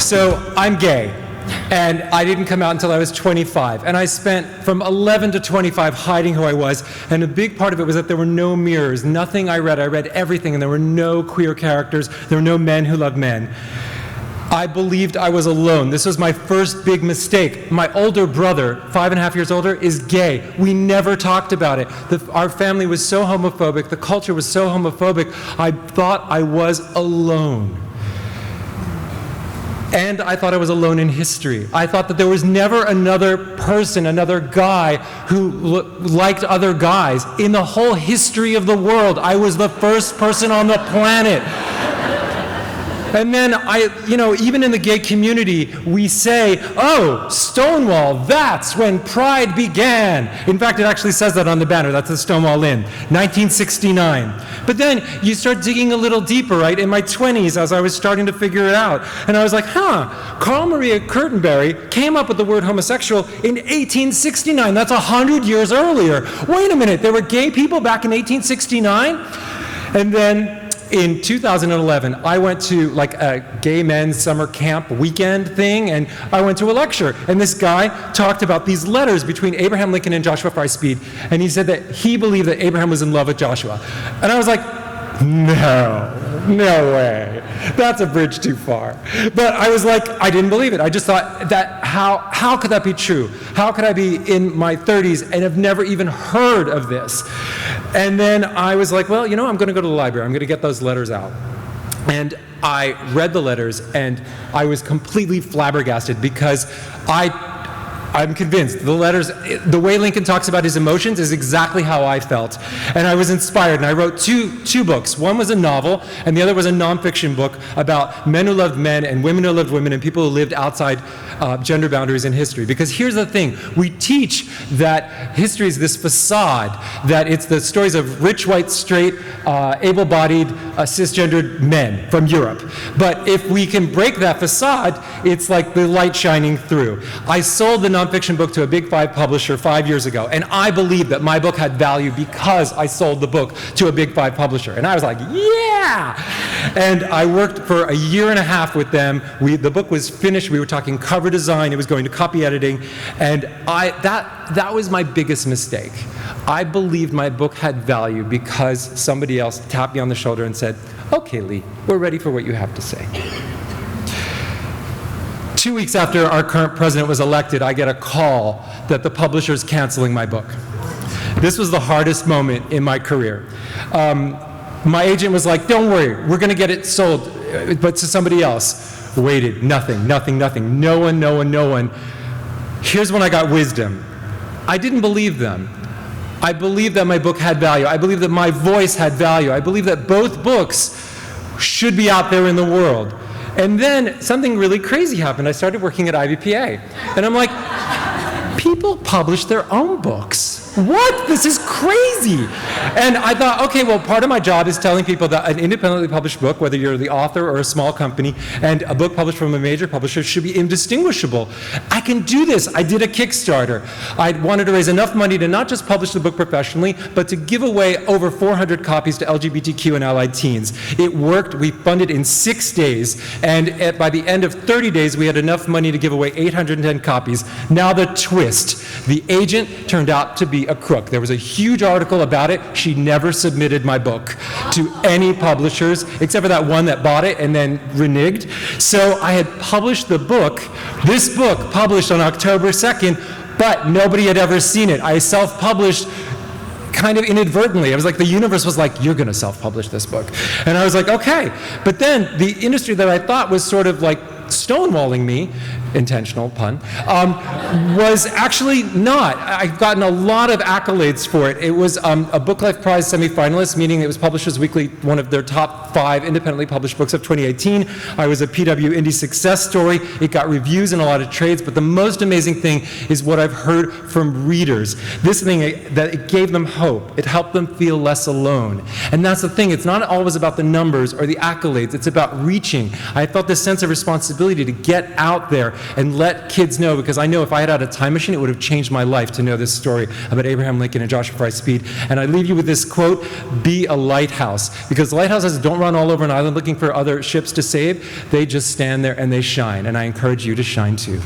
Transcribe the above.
So I'm gay, and I didn't come out until I was 25. And I spent from 11 to 25 hiding who I was, and a big part of it was that there were no mirrors. Nothing I read everything, and there were no queer characters. There were no men who loved men. I believed I was alone. This was my first big mistake. My older brother, 5.5 years older, is gay. We never talked about it. Our family was so homophobic, the culture was so homophobic, I thought I was alone. And I thought I was alone in history. I thought that there was never another person, another guy who liked other guys. In the whole history of the world, I was the first person on the planet. And then even in the gay community, we say, oh, Stonewall, that's when Pride began. In fact, it actually says that on the banner. That's the Stonewall Inn, 1969. But then you start digging a little deeper, right? In my 20s, as I was starting to figure it out. And I was like, Carl Maria Curtenberry came up with the word homosexual in 1869. That's 100 years earlier. Wait a minute, there were gay people back in 1869? And then in 2011, I went to like a gay men's summer camp weekend thing, and I went to a lecture, and this guy talked about these letters between Abraham Lincoln and Joshua Fry Speed, and he said that he believed that Abraham was in love with Joshua. And I was like, no way. That's a bridge too far. But I was like, I didn't believe it. I just thought that how could that be true? How could I be in my 30s and have never even heard of this? And then I was like, well, I'm going to go to the library. I'm going to get those letters out. And I read the letters, and I was completely flabbergasted because I'm convinced the letters, the way Lincoln talks about his emotions is exactly how I felt. And I was inspired, and I wrote two books. One was a novel, and the other was a nonfiction book about men who loved men and women who loved women and people who lived outside gender boundaries in history. Because here's the thing, we teach that history is this facade, that it's the stories of rich, white, straight, able-bodied, cisgendered men from Europe. But if we can break that facade, it's like the light shining through. I sold the nonfiction book to a Big 5 publisher 5 years ago, and I believed that my book had value because I sold the book to a Big 5 publisher. And I was like, yeah! And I worked for a year and a half with them. The book was finished. We were talking cover design. It was going to copy editing. And that was my biggest mistake. I believed my book had value because somebody else tapped me on the shoulder and said, okay, Lee, we're ready for what you have to say. 2 weeks after our current president was elected, I get a call that the publisher's canceling my book. This was the hardest moment in my career. My agent was like, don't worry, we're going to get it sold, but to somebody else. Waited, nothing. No one. Here's when I got wisdom. I didn't believe them. I believed that my book had value. I believed that my voice had value. I believed that both books should be out there in the world. And then something really crazy happened. I started working at IBPA. And I'm like, people publish their own books. What? This is crazy. And I thought, okay, well, part of my job is telling people that an independently published book, whether you're the author or a small company, and a book published from a major publisher should be indistinguishable. I can do this. I did a Kickstarter. I wanted to raise enough money to not just publish the book professionally, but to give away over 400 copies to LGBTQ and allied teens. It worked. We funded in 6 days. And by the end of 30 days, we had enough money to give away 810 copies. Now the twist. The agent turned out to be a crook. There was a huge article about it. She never submitted my book to any publishers, except for that one that bought it and then reneged. So I had published the book, this book published on October 2nd, but nobody had ever seen it. I self-published kind of inadvertently. I was like, the universe was like, you're going to self-publish this book. And I was like, okay. But then the industry that I thought was sort of like stonewalling me, intentional pun, was actually not. I've gotten a lot of accolades for it. It was a Book Life Prize semifinalist, meaning it was Publishers Weekly, one of their top 5 independently published books of 2018. I was a PW Indie success story. It got reviews in a lot of trades, but the most amazing thing is what I've heard from readers. This thing, that it gave them hope. It helped them feel less alone. And that's the thing. It's not always about the numbers or the accolades. It's about reaching. I felt this sense of responsibility to get out there and let kids know, because I know if I had had a time machine, it would have changed my life to know this story about Abraham Lincoln and Joshua Fry Speed. And I leave you with this quote: be a lighthouse. Because lighthouses don't run all over an island looking for other ships to save. They just stand there and they shine. And I encourage you to shine too.